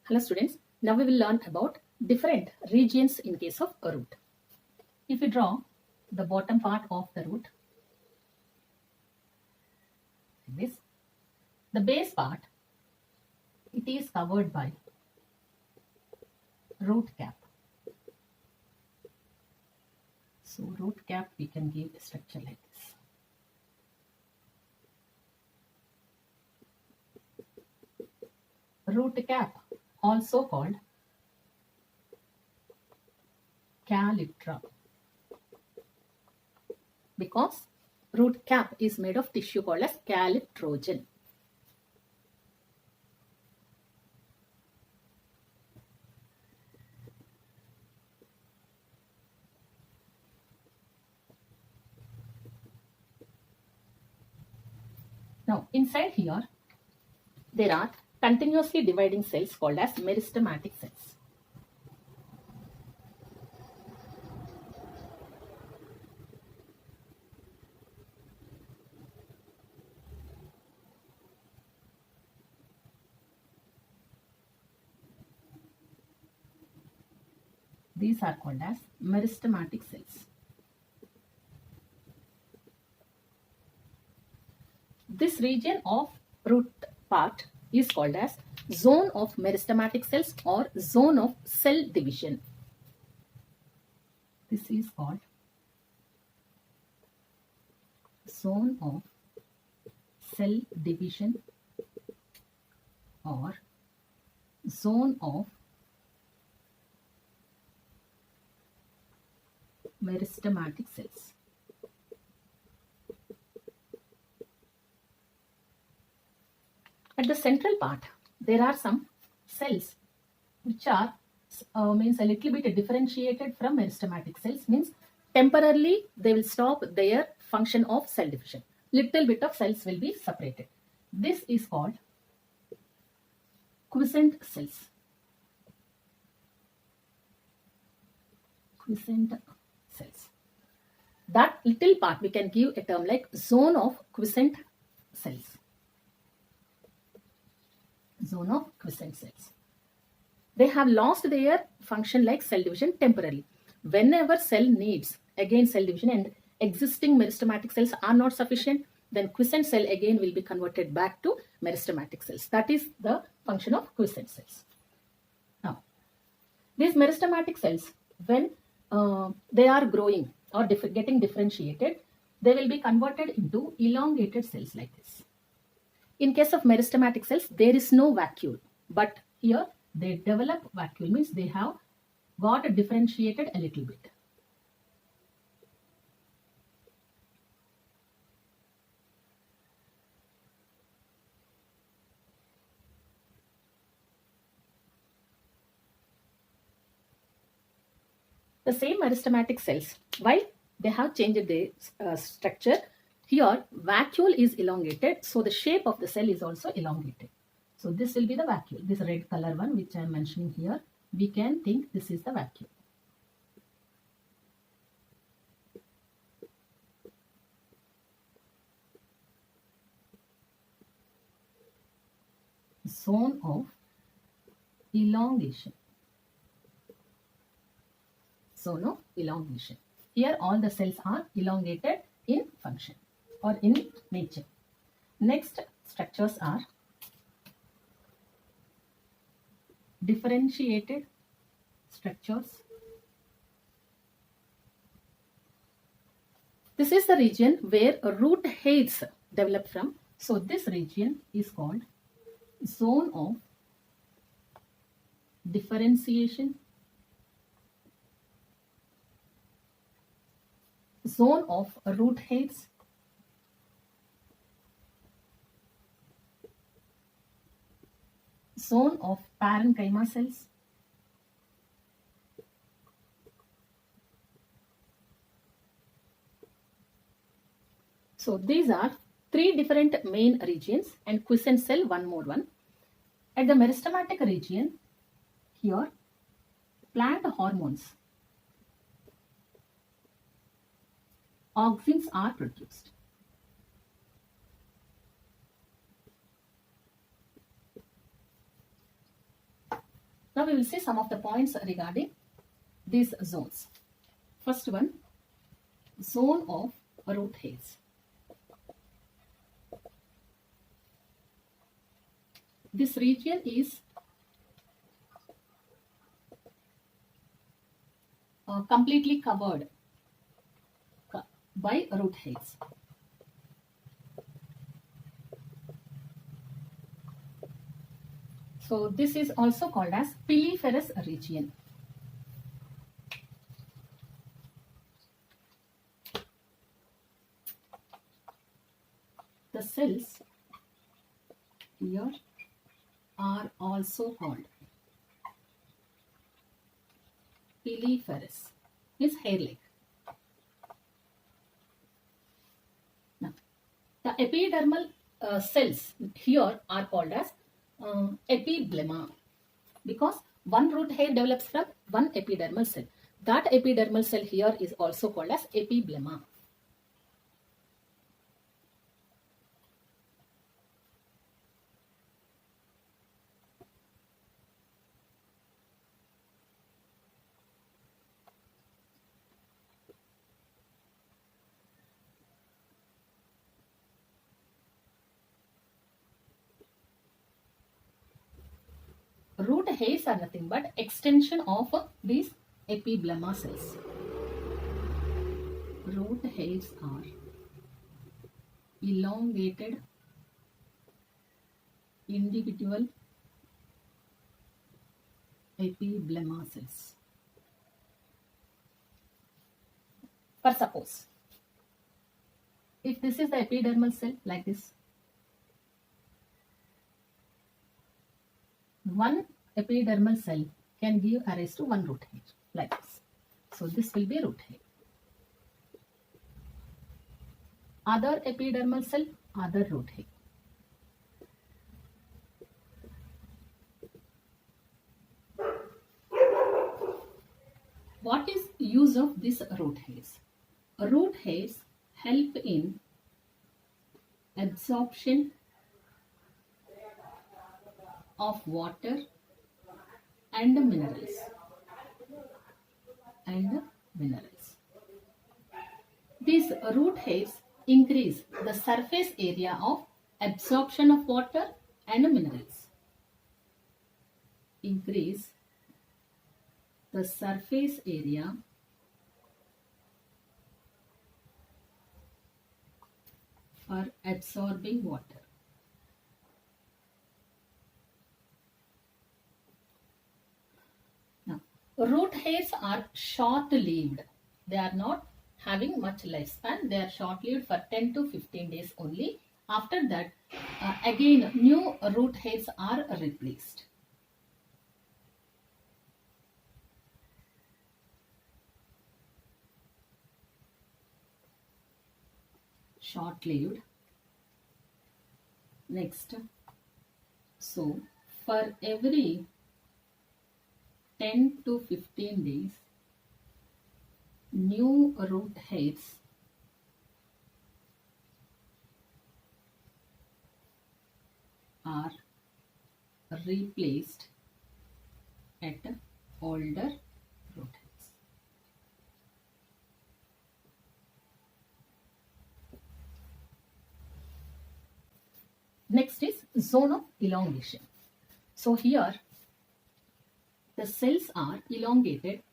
Hello students, now we will learn about different regions in case of a root. If we draw the bottom part of the root, like this, the base part, it is covered by root cap. So root cap we can give a structure like this. Root cap, also called calyptra, because root cap is made of tissue called as calyptrogen. Now inside here there are continuously dividing cells called as meristematic cells. These are called as meristematic cells. This region of root part is called as zone of meristematic cells or zone of cell division. This is called zone of cell division or zone of meristematic cells. At the central part, there are some cells which are means a little bit differentiated from meristematic cells, means temporarily they will stop their function of cell division. Little bit of cells will be separated. This is called quiescent cells. Quiescent cells. That little part we can give a term like zone of quiescent cells. Zone of quiescent cells. They have lost their function like cell division temporarily. Whenever cell needs again cell division and existing meristematic cells are not sufficient, then quiescent cell again will be converted back to meristematic cells. That is the function of quiescent cells. Now, these meristematic cells, when they are growing or getting differentiated, they will be converted into elongated cells like this. In case of meristematic cells, there is no vacuole, but here they develop vacuole, means they have got differentiated a little bit. The same meristematic cells, while they have changed their structure, here vacuole is elongated, so the shape of the cell is also elongated. So this will be the vacuole. This red color one which I am mentioning here, we can think this is the vacuole. Zone of elongation. Zone of elongation. Here all the cells are elongated in function or in nature. Next structures are differentiated structures. This is the region where root hairs develop from. So this region is called zone of differentiation, zone of root hairs, zone of parenchyma cells, so these are three different main regions and quiescent cell one more one. At the meristematic region, here plant hormones, auxins are produced. we will see some of the points regarding these zones. First one, zone of root hairs. This region is completely covered by root hairs. So this is also called as piliferous region. The cells here are also called piliferous, is hair-like. Now, the epidermal cells here are called as epiblemma, because one root hair develops from one epidermal cell. That epidermal cell here is also called as epiblemma. Root hairs are nothing but extension of these epiblemma cells. Root hairs are elongated individual epiblemma cells. For suppose, if this is the epidermal cell like this, one epidermal cell can give rise to one root hair like this. So this will be root hair. Other epidermal cell, other root hair. What is use of these root hairs? Root hairs help in absorption of water and minerals. These root hairs increase the surface area of absorption of water and minerals. Increase the surface area for absorbing water. Now, root hairs are short-lived. They are not having much lifespan. They are short-lived for 10 to 15 days only. After that, again, new root hairs are replaced. Short-lived. Next, so for every 10 to 15 days, new root hairs are replaced at older root hairs. Next is zone of elongation. So here the cells are elongated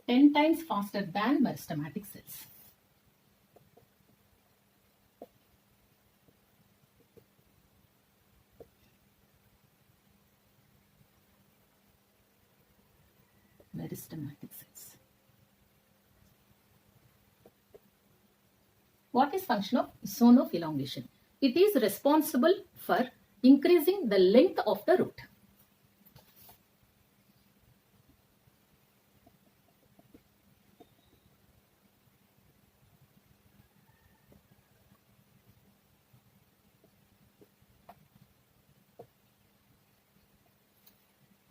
ten times faster than meristematic cells. Meristematic cells. What is function of zone of elongation? It is responsible for increasing the length of the root.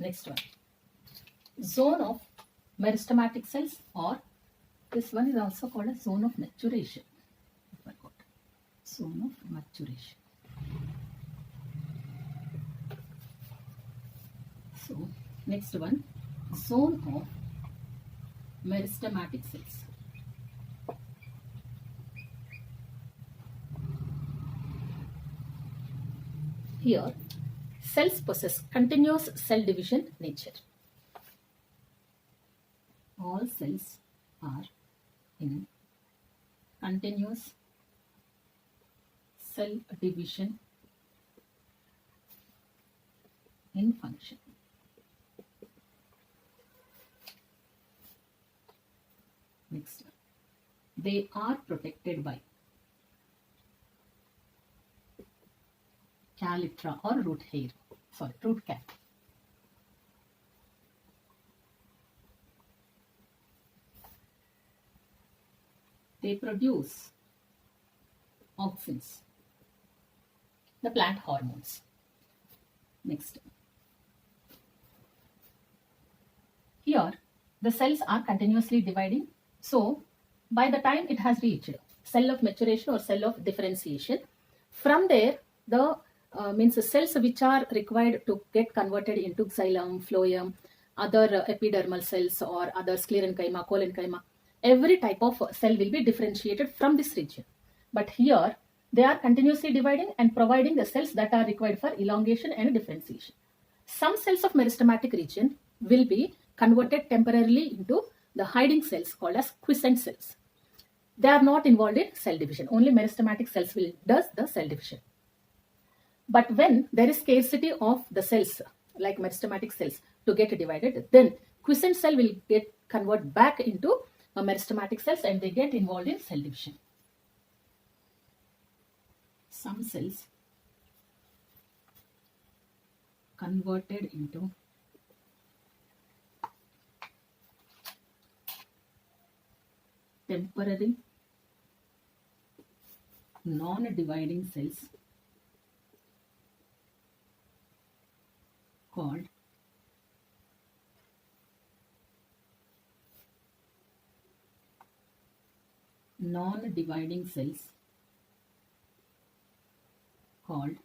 Next one, zone of meristematic cells, or this one is also called a zone of maturation. Zone of maturation. So next one, zone of meristematic cells. Here, cells possess continuous cell division nature. All cells are in continuous cell division in function. Next, they are protected by calyptra or root cap. They produce auxins, the plant hormones. Next, here the cells are continuously dividing. So by the time it has reached cell of maturation or cell of differentiation, from there the means the cells which are required to get converted into xylem, phloem, other epidermal cells or other sclerenchyma, collenchyma, every type of cell will be differentiated from this region. But here they are continuously dividing and providing the cells that are required for elongation and differentiation. Some cells of meristematic region will be converted temporarily into the hiding cells called as quiescent cells. They are not involved in cell division. Only meristematic cells will does the cell division. But when there is scarcity of the cells like meristematic cells to get divided, then quiescent cell will get converted back into meristematic cells and they get involved in cell division. Some cells converted into temporary non-dividing cells called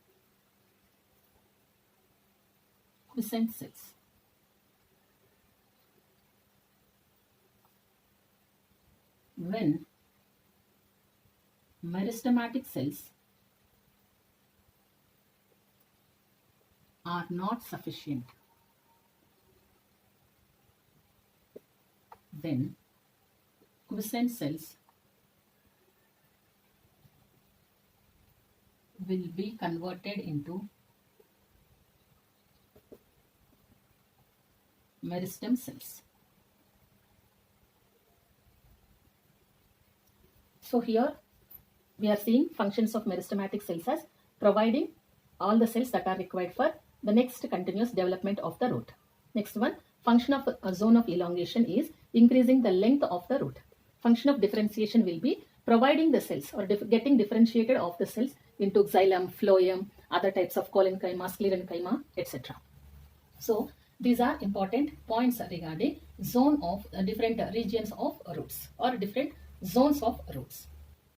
quiescent cells. When meristematic cells are not sufficient, then quiescent cells will be converted into meristem cells. So here we are seeing functions of meristematic cells as providing all the cells that are required for the next continuous development of the root. Next one, function of a zone of elongation is increasing the length of the root. Function of differentiation will be providing the cells or getting differentiated of the cells into xylem, phloem, other types of collenchyma, sclerenchyma, etc. So these are important points regarding zone of different regions of roots or different zones of roots.